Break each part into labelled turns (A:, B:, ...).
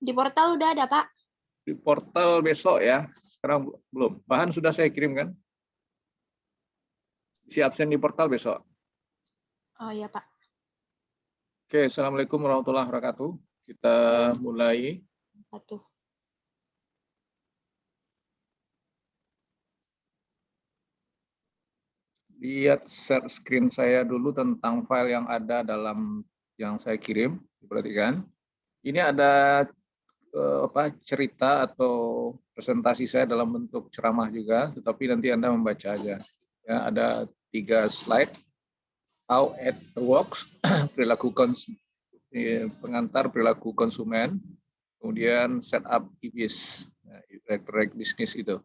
A: Di portal udah ada, Pak.
B: Di portal besok ya. Sekarang belum. Bahan sudah saya kirim kan? Isi absen di portal besok.
A: Oh iya, Pak.
B: Oke, Assalamualaikum warahmatullahi wabarakatuh. Kita mulai.
A: Satu.
B: Lihat share screen saya dulu tentang file yang ada dalam yang saya kirim. Perhatikan. Ini ada cerita atau presentasi saya dalam bentuk ceramah juga, tetapi nanti Anda membaca aja. Ya, ada 3 slide. How it works, pengantar perilaku konsumen, kemudian setup e-biz, direct bisnis itu.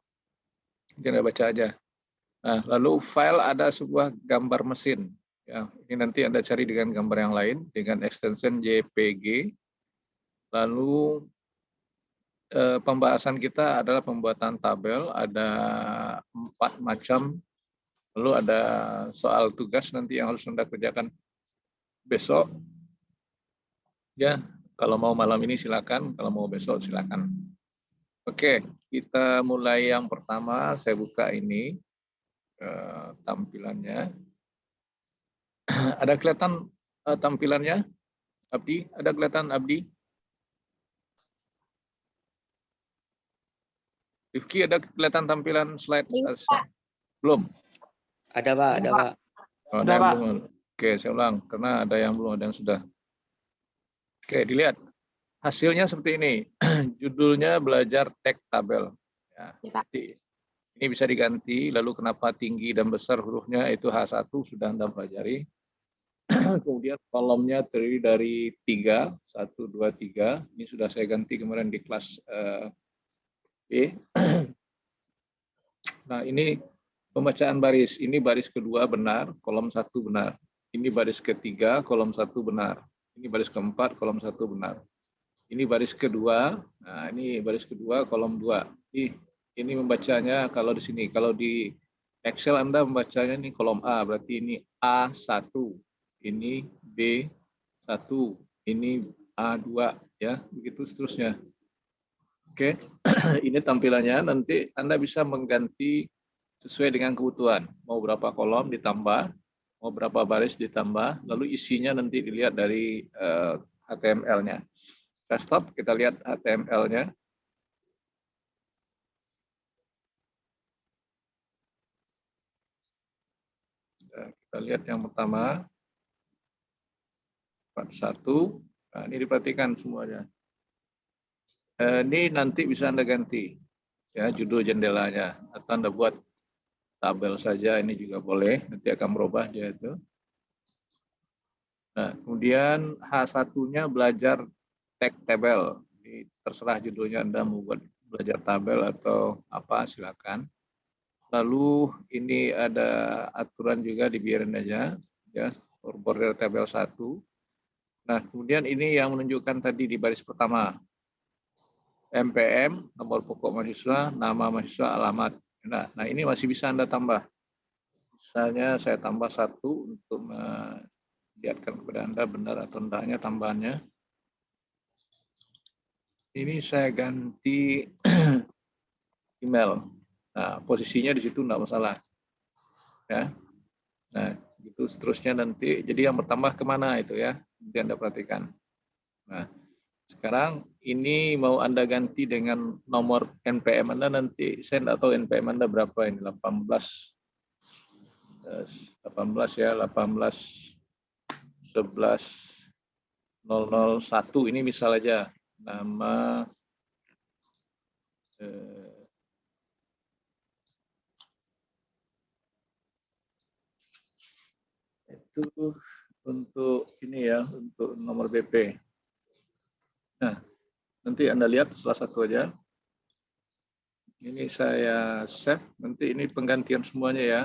B: Nanti Anda baca aja. Nah, lalu file ada sebuah gambar mesin. Ya, ini nanti Anda cari dengan gambar yang lain dengan extension JPG. Lalu pembahasan kita adalah pembuatan tabel, ada 4 macam. Lalu ada soal tugas nanti yang harus Anda kerjakan besok. Ya, kalau mau malam ini silakan, kalau mau besok silakan. Oke, kita mulai yang pertama. Saya buka ini tampilannya. Ada kelihatan tampilannya, Abdi? Ada kelihatan Abdi? Rifki, ada kelihatan tampilan slide? Belum?
C: Ada, Pak. Ada, Pak.
B: Oh, ada yang belum. Oke, saya ulang karena ada yang belum, ada yang sudah. Oke, dilihat. Hasilnya seperti ini. Judulnya belajar teks tabel. Ya, ini bisa diganti. Lalu kenapa tinggi dan besar hurufnya itu H1 sudah Anda pelajari. Kemudian kolomnya terdiri dari 3, 1, 2, 3. Ini sudah saya ganti kemarin di kelas B. Nah, ini pembacaan baris. Ini baris kedua benar, kolom 1 benar. Ini baris ketiga, kolom 1 benar. Ini baris keempat, kolom 1 benar. Ini baris kedua, nah ini baris kedua, kolom 2. Ini membacanya kalau di sini, kalau di Excel Anda membacanya ini kolom A, berarti ini A1, ini B1, ini A2, ya, begitu seterusnya. Oke, ini tampilannya, nanti Anda bisa mengganti sesuai dengan kebutuhan. Mau berapa kolom ditambah, mau berapa baris ditambah, lalu isinya nanti dilihat dari HTML-nya. Saya stop, kita lihat HTML-nya. Kita lihat yang pertama. Part 1. Nah, ini diperhatikan semuanya. Ini nanti bisa Anda ganti. Ya, judul jendelanya. Atau Anda buat tabel saja, ini juga boleh. Nanti akan berubah dia itu. Nah, kemudian H1-nya belajar teks tabel. Ini terserah judulnya Anda mau buat belajar tabel atau apa, silakan. Lalu ini ada aturan juga dibiarin aja, ya, border tabel 1. Nah, kemudian ini yang menunjukkan tadi di baris pertama. MPM, nomor pokok mahasiswa, nama mahasiswa, alamat. Nah, ini masih bisa Anda tambah. Misalnya saya tambah 1 untuk melihatkan kepada Anda benar atau tidaknya tambahannya. Ini saya ganti email. Nah, posisinya di situ enggak masalah. Ya. Nah, itu seterusnya nanti. Jadi yang bertambah kemana itu ya? Nanti Anda perhatikan. Nah, sekarang ini mau Anda ganti dengan nomor NPM Anda nanti. Saya tidak tahu NPM Anda berapa ini. 18 ya, 18 11 001 ini misal aja nama itu untuk ini ya, untuk nomor BP. Nah, nanti Anda lihat salah satu aja. Ini saya save, nanti ini penggantian semuanya ya.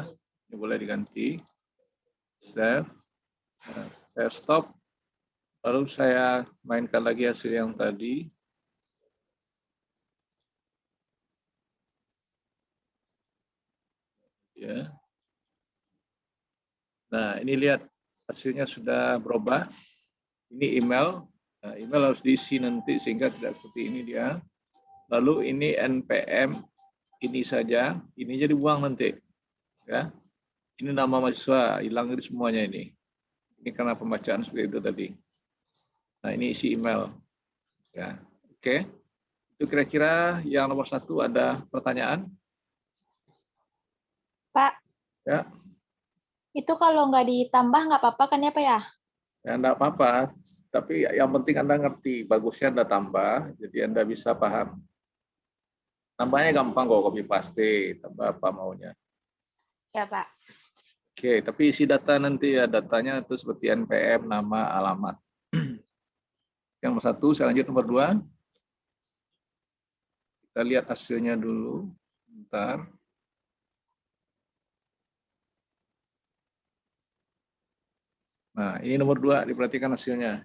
B: Ini boleh diganti. Save. Nah, saya stop. Lalu saya mainkan lagi hasil yang tadi. Ya. Nah, ini lihat hasilnya sudah berubah. Ini email, Nah, email harus diisi nanti sehingga tidak seperti ini dia. Lalu ini NPM, ini saja, ini jadi buang nanti. Ya, ini nama mahasiswa, hilang dari semuanya ini. Ini karena pembacaan seperti itu tadi. Nah, ini isi email. Ya, oke. Itu kira-kira yang nomor 1 ada pertanyaan?
A: Pak,
B: Ya,
A: itu kalau nggak ditambah nggak apa-apa kan ya Pak ya?
B: ya enggak apa-apa. Tapi yang penting Anda ngerti. Bagusnya Anda tambah, jadi Anda bisa paham. Tambahnya gampang kok, copy paste, tambah apa maunya.
A: Ya Pak.
B: Oke, tapi isi data nanti ya, datanya itu seperti NPM, nama, alamat. Yang nomor 1, saya lanjut nomor 2. Kita lihat hasilnya dulu. Bentar. Nah, ini nomor 2, diperhatikan hasilnya.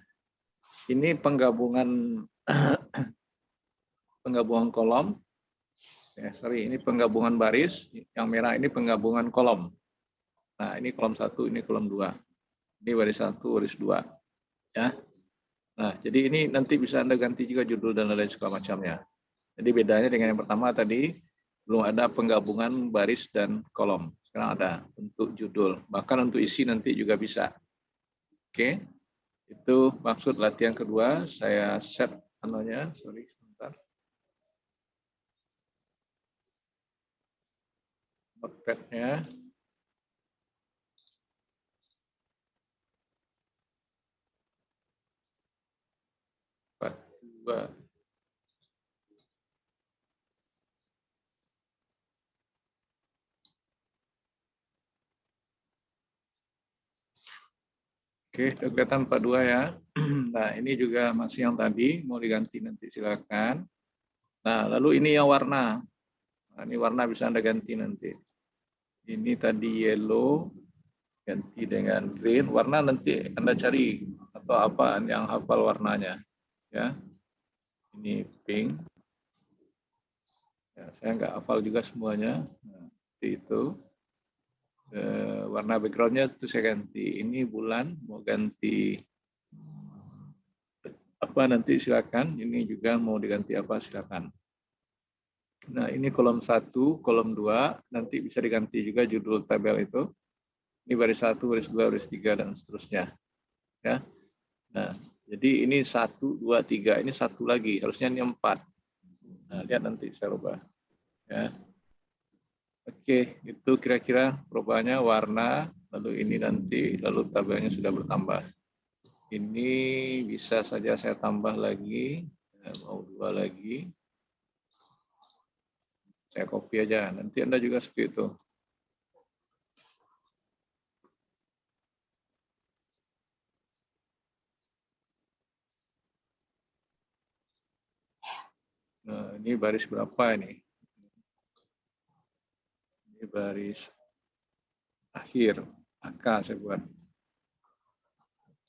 B: Ini penggabungan penggabungan kolom. Ini penggabungan baris. Yang merah ini penggabungan kolom. Nah, ini kolom 1, ini kolom 2. Ini baris 1, baris 2. Ya. Nah, jadi ini nanti bisa Anda ganti juga judul dan lain segala macamnya. Jadi bedanya dengan yang pertama tadi, belum ada penggabungan baris dan kolom. Sekarang ada untuk judul. Bahkan untuk isi nanti juga bisa. Oke. Itu maksud latihan kedua. Saya set anunya, sorry sebentar. Notepad-nya. Dua. Oke, udah kelihatan 42 ya. Nah, ini juga masih yang tadi, mau diganti nanti silakan. Nah, lalu ini yang warna. Nah, ini warna bisa Anda ganti nanti. Ini tadi yellow, ganti dengan green. Warna nanti Anda cari atau apa yang hafal warnanya. Ya, ini pink. Ya, saya nggak hafal juga semuanya. Nah, seperti itu. Warna backgroundnya itu saya ganti. Ini bulan, mau ganti apa nanti silakan. Ini juga mau diganti apa silakan. Nah, ini kolom 1, kolom 2, nanti bisa diganti juga judul tabel itu. Ini baris 1, baris 2, baris 3, dan seterusnya. Ya. Nah, jadi ini 1, 2, 3, ini 1 lagi, harusnya ini 4. Nah, lihat nanti saya rubah. Ya. Oke, itu kira-kira perubahannya warna, lalu ini nanti, lalu tabelnya sudah bertambah. Ini bisa saja saya tambah lagi, mau 2 lagi. Saya copy aja, nanti Anda juga seperti itu. Nah, ini baris berapa ini? Ini baris akhir, AK saya buat.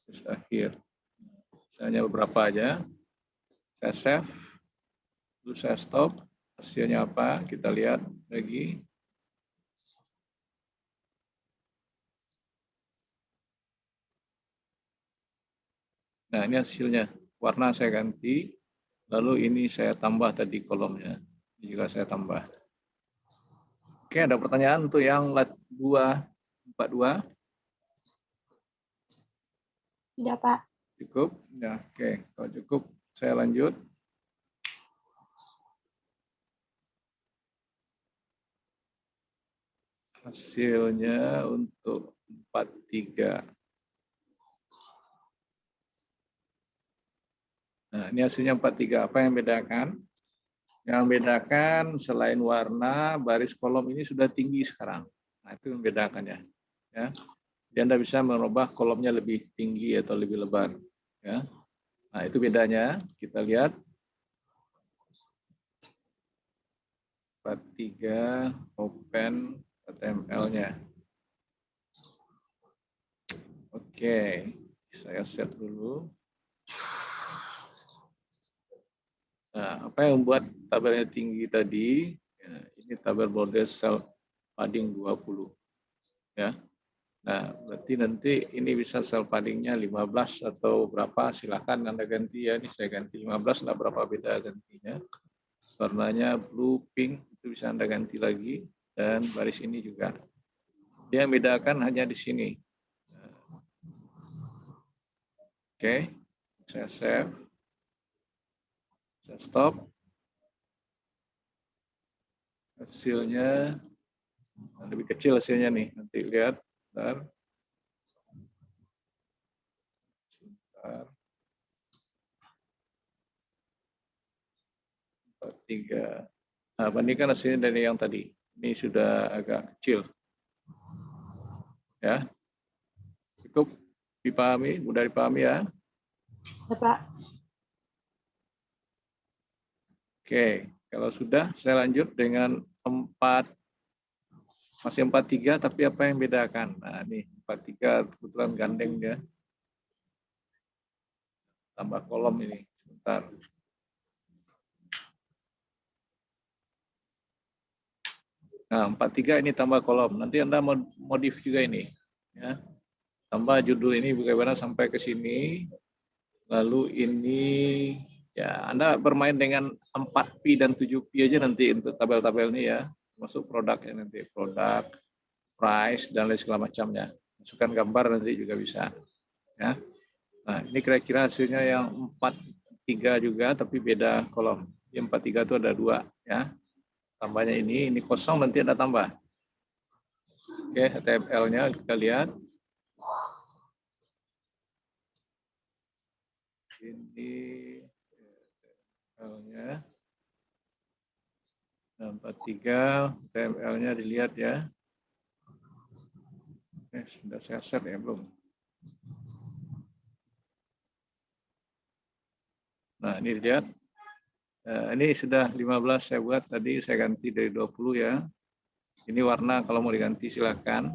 B: Baris akhir. Misalnya beberapa aja. Saya save, lalu saya stop. Hasilnya apa? Kita lihat lagi. Nah, ini hasilnya. Warna saya ganti, lalu ini saya tambah tadi kolomnya. Ini juga saya tambah. Oke, ada pertanyaan untuk yang lat 242?
A: Tidak Pak.
B: Cukup? Ya, oke. Kalau cukup, saya lanjut. Hasilnya untuk 43. Nah, ini hasilnya 43. Apa yang bedakan? Yang membedakan selain warna, baris kolom ini sudah tinggi sekarang. Nah, itu membedakannya. Ya. Jadi Anda bisa merubah kolomnya lebih tinggi atau lebih lebar. Ya. Nah, itu bedanya. Kita lihat. 43 open HTML-nya. Oke, saya set dulu. Nah, apa yang membuat tabelnya tinggi tadi? Ya, ini tabel border cell padding 20. Ya. Nah, berarti nanti ini bisa sel paddingnya 15 atau berapa, silakan Anda ganti ya. Ini saya ganti 15, nggak berapa beda gantinya. Warnanya blue, pink, itu bisa Anda ganti lagi. Dan baris ini juga. Dia membedakan hanya di sini. Oke, saya save. Saya stop. Hasilnya lebih kecil hasilnya nih. Nanti lihat. Bentar. Sebentar. 43. Nah, bandingkan hasilnya dari yang tadi. Ini sudah agak kecil. Ya, cukup dipahami, mudah dipahami ya.
A: Ya, Pak.
B: Oke, kalau sudah saya lanjut dengan 4, masih 43, tapi apa yang bedakan? Nah, ini 43 kebetulan gandeng dia. Tambah kolom ini, sebentar. Nah, 43 ini tambah kolom. Nanti Anda modif juga ini. Ya. Tambah judul ini bagaimana sampai ke sini. Lalu ini, ya Anda bermain dengan 4P dan 7P aja nanti untuk tabel-tabel ini ya. Masuk produk ya nanti. Produk, price, dan lain segala macamnya. Masukkan gambar nanti juga bisa. Ya. Nah, ini kira-kira hasilnya yang 43 juga, tapi beda kolom. Yang 43 itu ada 2. Ya. Tambahnya ini kosong, nanti ada tambah. Oke, HTML-nya kita lihat. Ini HTML-nya. 43, HTML-nya dilihat ya. Sudah saya share ya, belum? Nah, ini dilihat. Ini sudah 15 saya buat, tadi saya ganti dari 20 ya. Ini warna kalau mau diganti silakan.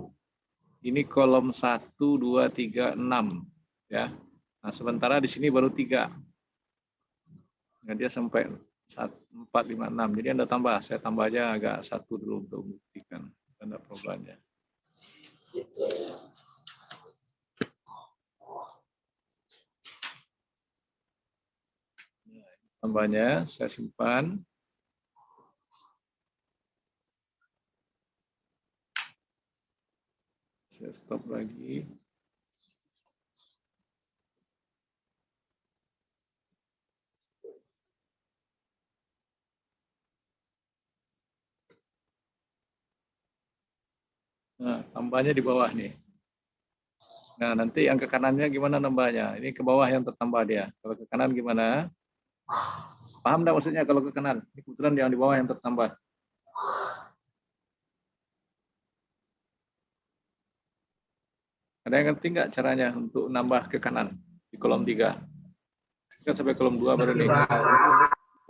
B: Ini kolom 1, 2, 3, 6 ya. Nah, sementara di sini baru 3. Nah, dia sampai 4, 5, 6. Jadi Anda tambah, saya tambah aja agak 1 dulu untuk membuktikan tanda perubahannya. Tambahnya saya simpan. Saya stop lagi. Nah, tambahnya di bawah nih. Nah, nanti yang ke kanannya gimana nambahnya? Ini ke bawah yang tertambah dia. Kalau ke kanan gimana? Paham enggak maksudnya kalau ke kanan? Ini kebetulan yang di bawah yang tertambah. Ada yang ngerti nggak caranya untuk nambah ke kanan di kolom 3? Kan sampai kolom 2 baru nih.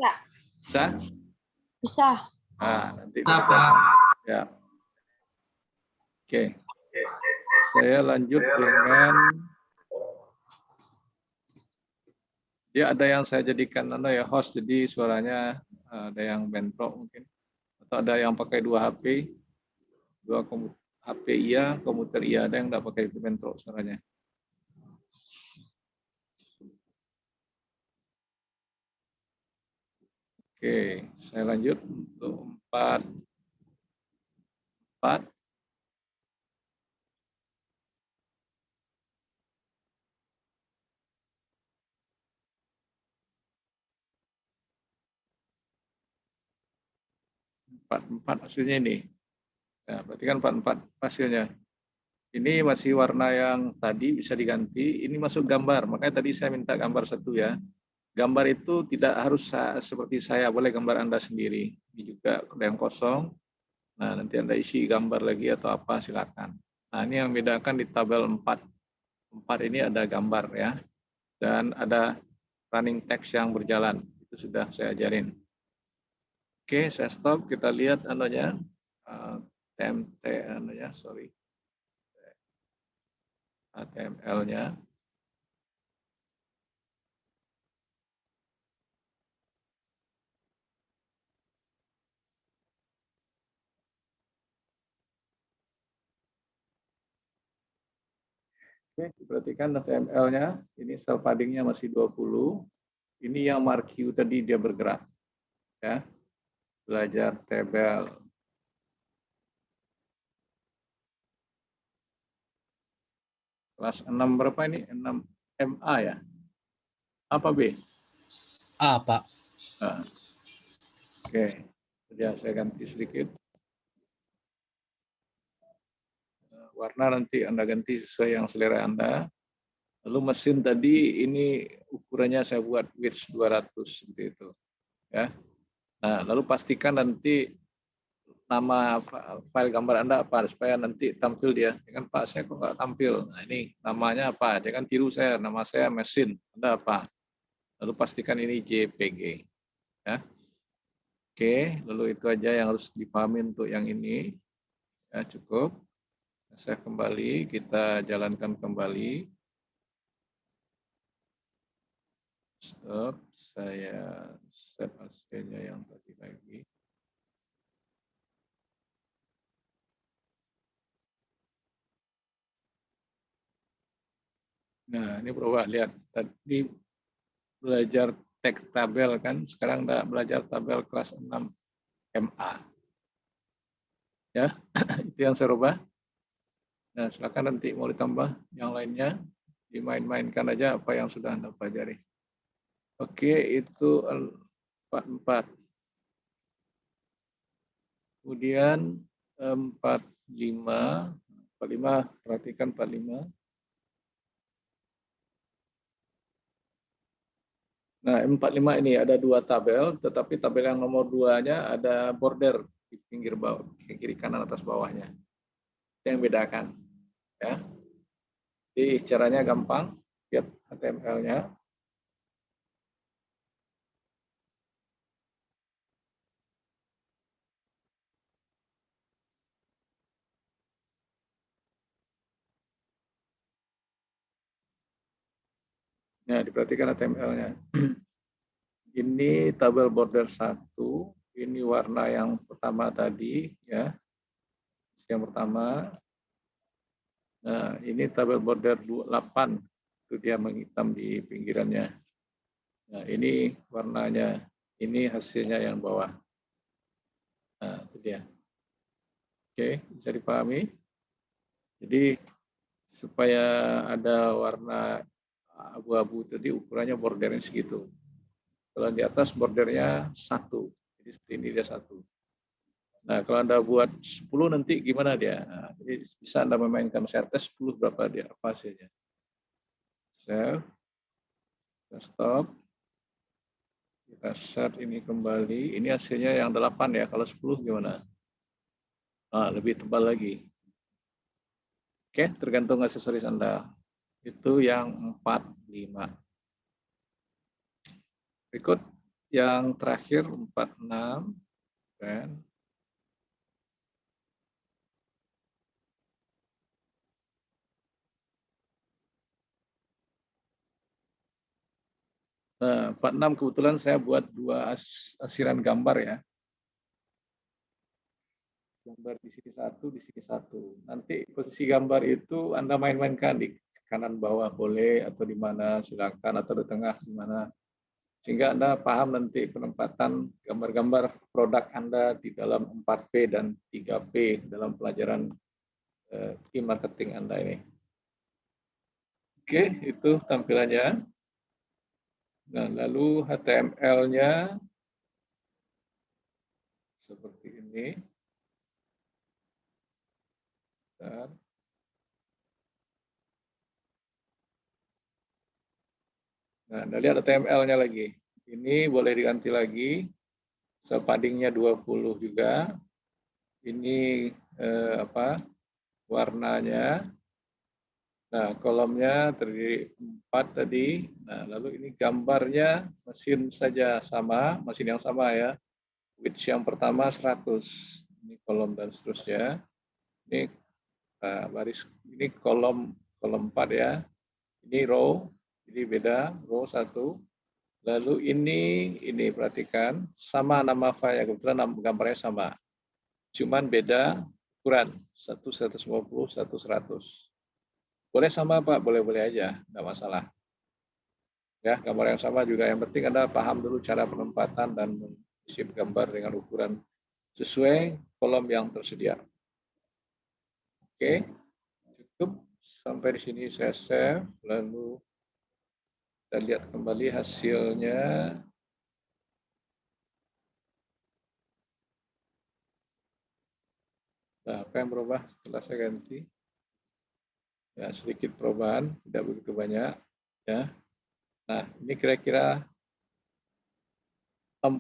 A: Ya.
B: Bisa?
A: Bisa.
B: Nah, nanti ya. Oke. Saya lanjut dengan ya, ada yang saya jadikan host, jadi suaranya ada yang bentrok mungkin, atau ada yang pakai 2 HP, 2 HP iya, komputer iya, ada yang nggak pakai itu bentrok suaranya. Oke, saya lanjut untuk 4. 4. Hasilnya ini. Nah, berarti kan 44 hasilnya. Ini masih warna yang tadi bisa diganti, ini masuk gambar. Makanya tadi saya minta gambar 1 ya. Gambar itu tidak harus seperti saya, boleh gambar Anda sendiri. Ini juga yang kosong. Nah, nanti Anda isi gambar lagi atau apa silakan. Nah, ini yang membedakan di tabel 4. 4 ini ada gambar ya. Dan ada running text yang berjalan. Itu sudah saya ajarin. Oke, saya stop. Kita lihat anunya. TMT anunya, sorry. HTML-nya. Oke, perhatikan HTML-nya. Ini sel padding-nya masih 20. Ini yang marquee tadi dia bergerak. Ya. Belajar tabel. Kelas 6 berapa ini? 6 MA ya? Apa B?
C: A, Pak.
B: Nah, oke, ya saya ganti sedikit. Warna nanti Anda ganti sesuai yang selera Anda. Lalu mesin tadi ini ukurannya saya buat width 200 seperti itu. Ya. Nah, lalu pastikan nanti nama file gambar Anda apa supaya nanti tampil dia. Jangan Pak saya kok nggak tampil. Nah, ini namanya apa? Jangan tiru saya. Nama saya mesin. Anda apa? Lalu pastikan ini JPG. Ya. Oke, lalu itu aja yang harus dipahami untuk yang ini. Ya, cukup. Saya kembali, kita jalankan kembali. Stop, saya set hasilnya yang tadi lagi. Nah, ini coba lihat. Tadi belajar teks tabel kan, sekarang enggak belajar tabel kelas 6 MA. Ya, itu yang saya rubah. Nah, silakan nanti mau ditambah yang lainnya, dimain-mainkan aja apa yang sudah Anda pelajari. Oke, itu 44. Kemudian 45, perhatikan 45. Nah, 45 ini ada 2 tabel, tetapi tabel yang nomor 2-nya ada border di pinggir bawah, kiri kanan atas bawahnya. Itu yang bedakan. Ya. Jadi caranya gampang, lihat HTML-nya. Nah, diperhatikan HTML-nya. Ini tabel border 1, ini warna yang pertama tadi, ya. Yang pertama. Nah, ini tabel border 8, itu dia menghitam di pinggirannya. Nah, ini warnanya, ini hasilnya yang bawah. Nah, itu dia. Oke, bisa dipahami. Jadi supaya ada warna abu-abu tadi ukurannya bordernya segitu. Kalau di atas bordernya 1, jadi seperti ini dia 1. Nah, kalau Anda buat 10 nanti gimana dia? Nah, jadi bisa Anda memainkan, saya tes 10 berapa dia, apa hasilnya. Save, kita stop, kita set ini kembali. Ini hasilnya yang 8 ya, kalau 10 gimana? Nah, lebih tebal lagi. Oke, tergantung aksesoris Anda. Itu yang 45. Berikut yang terakhir 46. Kan? Nah, 46 kebetulan saya buat 2 asiran gambar ya. Gambar di sini 1, di sini 1. Nanti posisi gambar itu Anda main-mainkan di kanan bawah boleh, atau di mana silakan, atau di tengah di mana. Sehingga Anda paham nanti penempatan gambar-gambar produk Anda di dalam 4P dan 3P dalam pelajaran e-marketing Anda ini. Oke, itu tampilannya. Nah, lalu HTML-nya seperti ini. Nah, Anda lihat HTML-nya lagi. Ini boleh diganti lagi. Padding-nya 20 juga. Ini warnanya. Nah, kolomnya terdiri 4 tadi. Nah, lalu ini gambarnya mesin saja sama, mesin yang sama ya. Width yang pertama 100. Ini kolom dan seterusnya. Ini baris, ini kolom 4 ya. Ini row, jadi beda, row 1. Lalu ini perhatikan, sama nama file, kebetulan gambarnya sama. Cuman beda ukuran, 1 150, 1 100. Boleh sama Pak, boleh-boleh aja, nggak masalah. Ya, gambar yang sama juga. Yang penting Anda paham dulu cara penempatan dan mengisi gambar dengan ukuran sesuai kolom yang tersedia. Oke, cukup. Sampai di sini saya save, lalu kita lihat kembali hasilnya. Nah, apa yang berubah setelah saya ganti? Ya, sedikit perubahan, tidak begitu banyak. Ya. Nah, ini kira-kira 4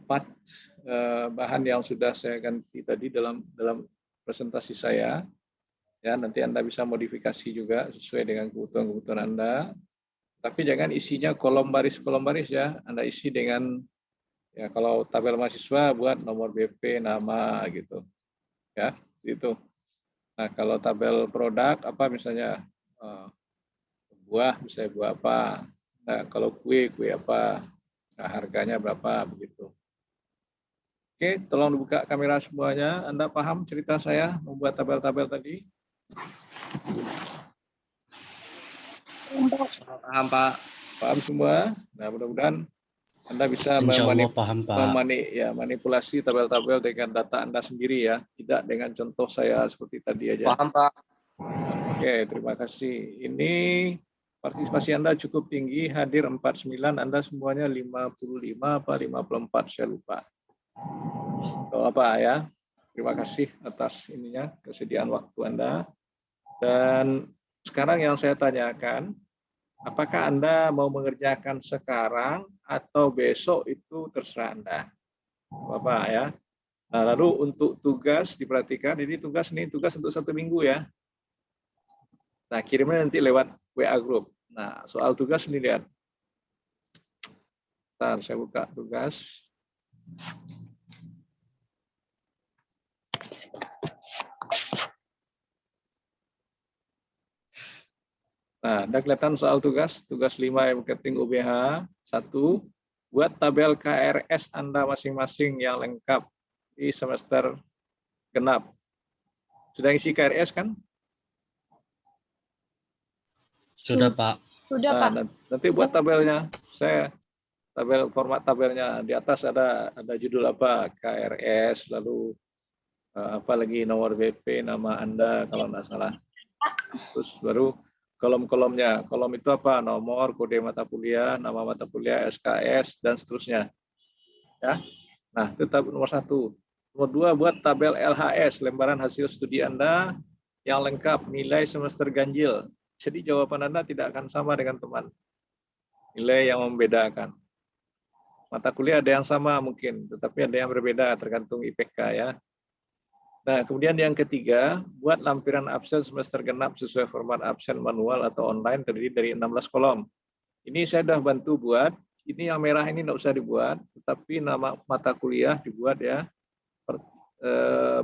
B: bahan yang sudah saya ganti tadi dalam presentasi saya. Ya, nanti Anda bisa modifikasi juga sesuai dengan kebutuhan Anda. Tapi jangan isinya kolom baris ya. Anda isi dengan ya kalau tabel mahasiswa buat nomor BP, nama gitu. Ya, itu. Nah, kalau tabel produk apa misalnya buah, misalnya buah apa. Nah, kalau kue apa. Nah, harganya berapa begitu. Oke, tolong dibuka kamera semuanya. Anda paham cerita saya membuat tabel-tabel tadi?
C: Paham, Pak.
B: Paham semua? Nah, mudah-mudahan Anda bisa
D: Insya Allah paham, Pak.
B: manipulasi tabel-tabel dengan data Anda sendiri ya, tidak dengan contoh saya seperti tadi aja.
C: Paham, Pak.
B: Oke, terima kasih. Ini partisipasi Anda cukup tinggi, hadir 49, Anda semuanya 55 apa 54, saya lupa. Oh, apa ya? Terima kasih atas ininya, kesediaan waktu Anda. Dan sekarang yang saya tanyakan, apakah Anda mau mengerjakan sekarang atau besok itu terserah Anda. Bapak ya. Nah, lalu untuk tugas diperhatikan, ini tugas untuk 1 minggu ya. Nah, kirimnya nanti lewat WA Group. Nah, soal tugas ini lihat. Ntar saya buka tugas. Nah, ada kelihatan soal tugas 5 marketing UBH 1, buat tabel KRS Anda masing-masing yang lengkap di semester genap. Sudah isi KRS kan?
D: Sudah, Pak.
A: Sudah, Pak.
B: Nanti buat tabelnya. Format tabelnya di atas ada judul apa? KRS, lalu apa lagi nomor BP, nama Anda kalau nggak salah. Terus baru kolom-kolomnya. Kolom itu apa? Nomor, kode mata kuliah, nama mata kuliah, SKS, dan seterusnya. Ya. Nah, itu nomor 1. Nomor 2, buat tabel LHS, lembaran hasil studi Anda yang lengkap, nilai semester ganjil. Jadi jawaban Anda tidak akan sama dengan teman. Nilai yang membedakan. Mata kuliah ada yang sama mungkin, tetapi ada yang berbeda tergantung IPK ya. Nah, kemudian yang ketiga, buat lampiran absen semester genap sesuai format absen manual atau online terdiri dari 16 kolom. Ini saya sudah bantu buat. Ini yang merah ini tidak usah dibuat, tetapi nama mata kuliah dibuat ya.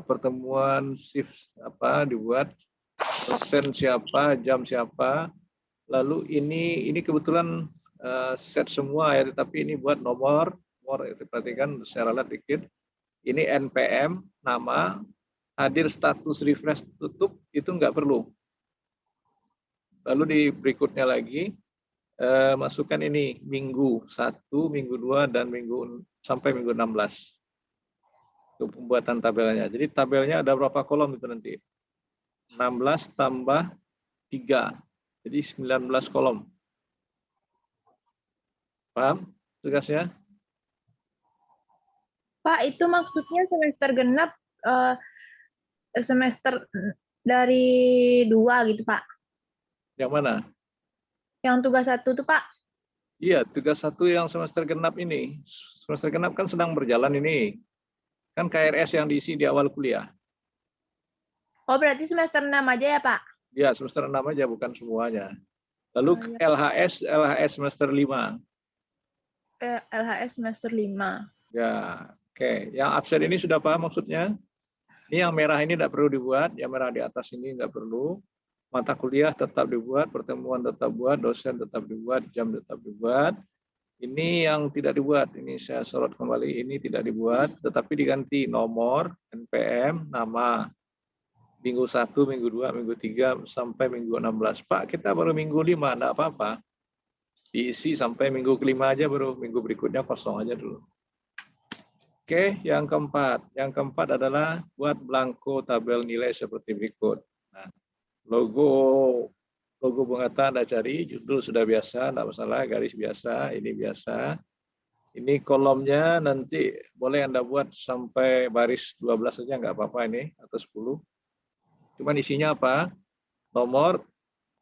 B: Pertemuan shift apa dibuat, dosen siapa, jam siapa. Lalu ini kebetulan set semua ya, tetapi ini buat nomor perhatikan saya ralat dikit. Ini NPM, nama, hadir status refresh tutup itu nggak perlu. Lalu di berikutnya lagi masukkan ini minggu 1, minggu 2 dan sampai minggu 16 untuk pembuatan tabelnya. Jadi tabelnya ada berapa kolom itu nanti? 16 tambah 3. Jadi 19 kolom. Paham tugasnya?
A: Pak, itu maksudnya semester genap semester dari 2 gitu, Pak.
B: Yang mana?
A: Yang tugas 1 tuh, Pak.
B: Iya, tugas 1 yang semester genap ini. Semester genap kan sedang berjalan ini. Kan KRS yang diisi di awal kuliah.
A: Oh, berarti semester 6 aja ya, Pak?
B: Ya, semester 6 aja, bukan semuanya. Lalu LHS semester 5.
A: LHS semester 5.
B: Ya, oke. Yang absen ini sudah paham maksudnya? Ini yang merah ini tidak perlu dibuat, yang merah di atas ini tidak perlu. Mata kuliah tetap dibuat, pertemuan tetap buat, dosen tetap dibuat, jam tetap dibuat. Ini yang tidak dibuat, ini saya sorot kembali, ini tidak dibuat, tetapi diganti nomor, NPM, nama. Minggu 1, minggu 2, minggu 3, sampai minggu 16. Pak, kita baru minggu 5, enggak apa-apa. Diisi sampai minggu kelima aja, baru minggu berikutnya kosong aja dulu. Oke, yang keempat. Yang keempat adalah buat blanko tabel nilai seperti berikut. Nah, logo Bung-Hatta Anda cari, judul sudah biasa, enggak masalah, garis biasa, ini biasa. Ini kolomnya nanti boleh Anda buat sampai baris 12 saja, enggak apa-apa ini, atau 10. Cuman isinya apa? Nomor,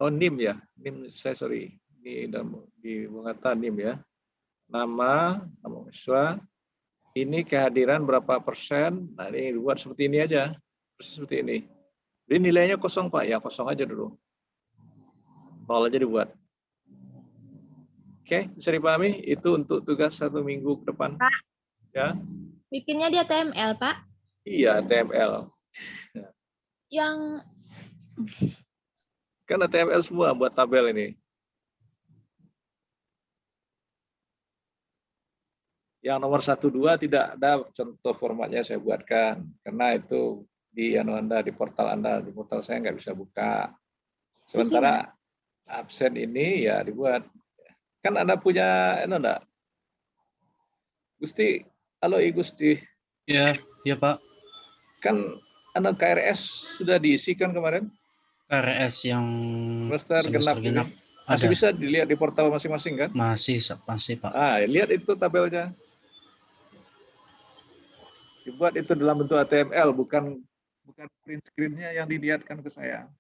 B: NIM ya, NIM saya sorry, di Bung-Hatta NIM ya. Nama mahasiswa, ini kehadiran berapa persen, nah ini buat seperti ini aja, persis seperti ini. Jadi nilainya kosong Pak, ya kosong aja dulu. 0 aja dibuat. Oke, bisa dipahami? Itu untuk tugas 1 minggu ke depan.
A: Pak,
B: ya.
A: Bikinnya di HTML, Pak?
B: Iya, HTML.
A: Yang
B: Kan HTML semua buat tabel ini. Yang nomor 1, 2 tidak ada contoh formatnya saya buatkan. Karena itu di Anda, di portal Anda, di portal saya nggak bisa buka. Sementara absen ini ya dibuat. Kan Anda punya, enggak? Gusti, halo Gusti.
D: Ya, ya Pak.
B: Kan anak KRS sudah diisi kan kemarin?
D: KRS yang
B: semester genap. Masih
D: ada.
B: bisa dilihat di portal masing-masing kan?
D: Masih Pak.
B: Ah, lihat itu tabelnya. Dibuat itu dalam bentuk HTML, bukan print screen-nya yang dilihatkan ke saya.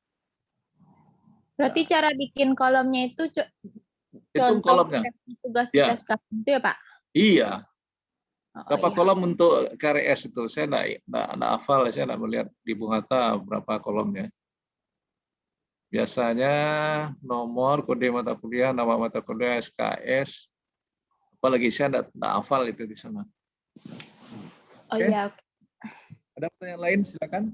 A: berarti cara bikin kolomnya itu
B: Itu kolomnya.
A: Tugas
B: Ya.
A: kita sekarang itu ya Pak?
B: Iya. Berapa
A: iya.
B: kolom untuk KRS itu? Saya enggak hafal, saya enggak melihat di Bung-Hatta berapa kolomnya. Biasanya nomor, kode mata kuliah, nama mata kuliah, SKS. Apalagi saya enggak hafal itu di sana.
A: Oh
B: Oke.
A: iya.
B: Ada pertanyaan lain? Silakan.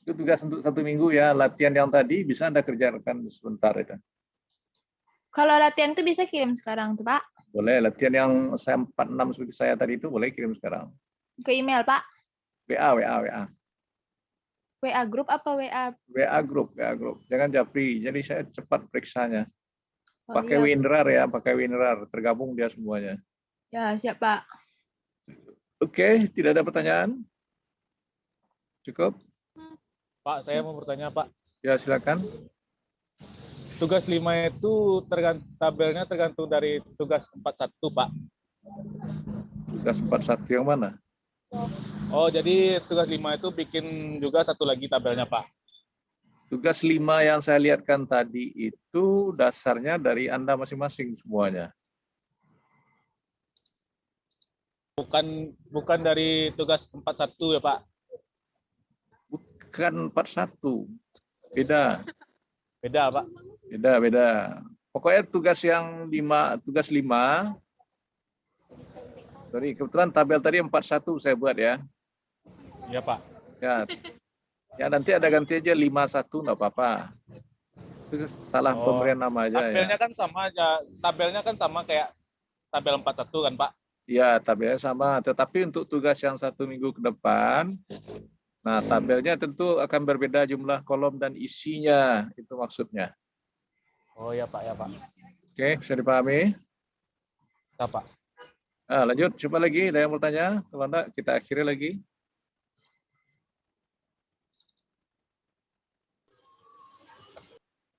B: Itu tugas untuk 1 minggu ya. Latihan yang tadi bisa Anda kerjakan sebentar itu.
A: Kalau latihan itu bisa kirim sekarang tuh Pak?
B: Boleh, latihan yang saya 4-6 seperti saya tadi itu boleh kirim sekarang.
A: Ke email Pak?
B: WA.
A: WA grup apa WA?
B: WA grup. Jangan japri. Jadi saya cepat periksanya.
A: Oh,
B: Pakai
A: iya.
B: WinRAR ya, pakai WinRAR. Tergabung dia semuanya.
A: Ya, siap Pak.
B: Oke, tidak ada pertanyaan? Cukup?
E: Pak, saya mau bertanya, Pak.
B: Ya, silakan.
E: Tugas 5 itu tabelnya tergantung dari tugas 41, Pak.
B: Tugas 41 yang mana?
E: Oh, jadi tugas 5 itu bikin juga satu lagi tabelnya, Pak.
B: Tugas 5 yang saya lihatkan tadi itu dasarnya dari Anda masing-masing semuanya.
E: Bukan dari tugas 41 ya, Pak?
B: Bukan 41. Beda.
E: Beda, Pak.
B: Beda. Pokoknya tugas 5. Sorry, kebetulan tabel tadi 41 saya buat ya.
E: Iya, Pak.
B: Ya nanti ada ganti aja 51 enggak apa-apa. Itu salah pemberian nama aja
E: tabelnya
B: ya.
E: kan sama aja. Tabelnya kan sama kayak tabel 41 kan, Pak?
B: Ya, tabelnya sama, tetapi untuk tugas yang 1 minggu ke depan, nah tabelnya tentu akan berbeda jumlah kolom dan isinya, itu maksudnya.
E: Oh ya Pak, ya Pak.
B: Oke, bisa dipahami?
E: Ya, Pak.
B: Nah, lanjut, coba lagi, ada yang mau tanya? Kalau enggak, kita akhiri lagi.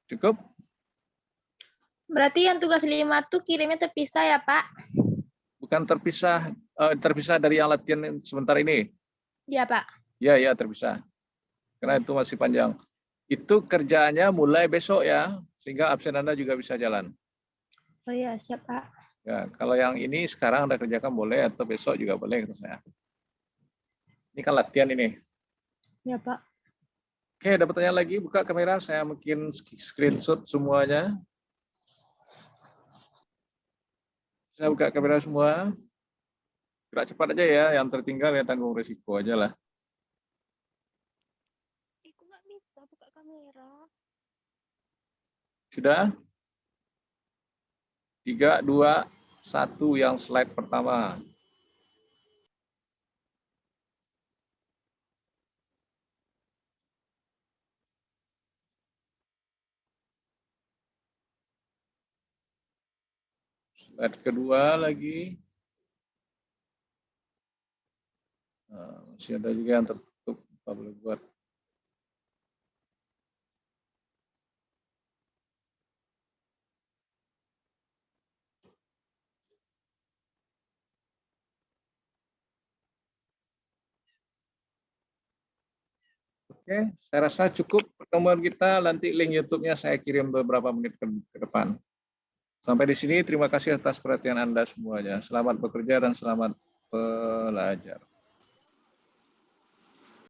B: Cukup?
A: Berarti yang tugas 5 tuh kirimnya terpisah ya Pak?
B: Bukan terpisah dari yang latihan sebentar ini.
A: Iya Pak.
B: Ya, terpisah. Karena itu masih panjang. Itu kerjaannya mulai besok ya, sehingga absen Anda juga bisa jalan.
A: Oh iya, siap Pak.
B: Ya, kalau yang ini sekarang Anda kerjakan boleh, atau besok juga boleh, kata saya. Ini kan latihan ini.
A: Ya Pak.
B: Oke, ada pertanyaan lagi? Buka kamera, saya mungkin screenshot semuanya. Saya buka kamera semua. Gerak cepat aja ya, yang tertinggal ya tanggung resiko aja lah.
A: Aku nggak bisa buka kamera.
B: Sudah? 3, 2, 1 yang slide pertama. Slide kedua lagi. Nah, masih ada juga yang tertutup, Pak boleh buat. Oke, saya rasa cukup pertemuan kita. Nanti link YouTube-nya saya kirim beberapa menit ke depan. Sampai di sini, terima kasih atas perhatian Anda semuanya. Selamat bekerja dan selamat belajar.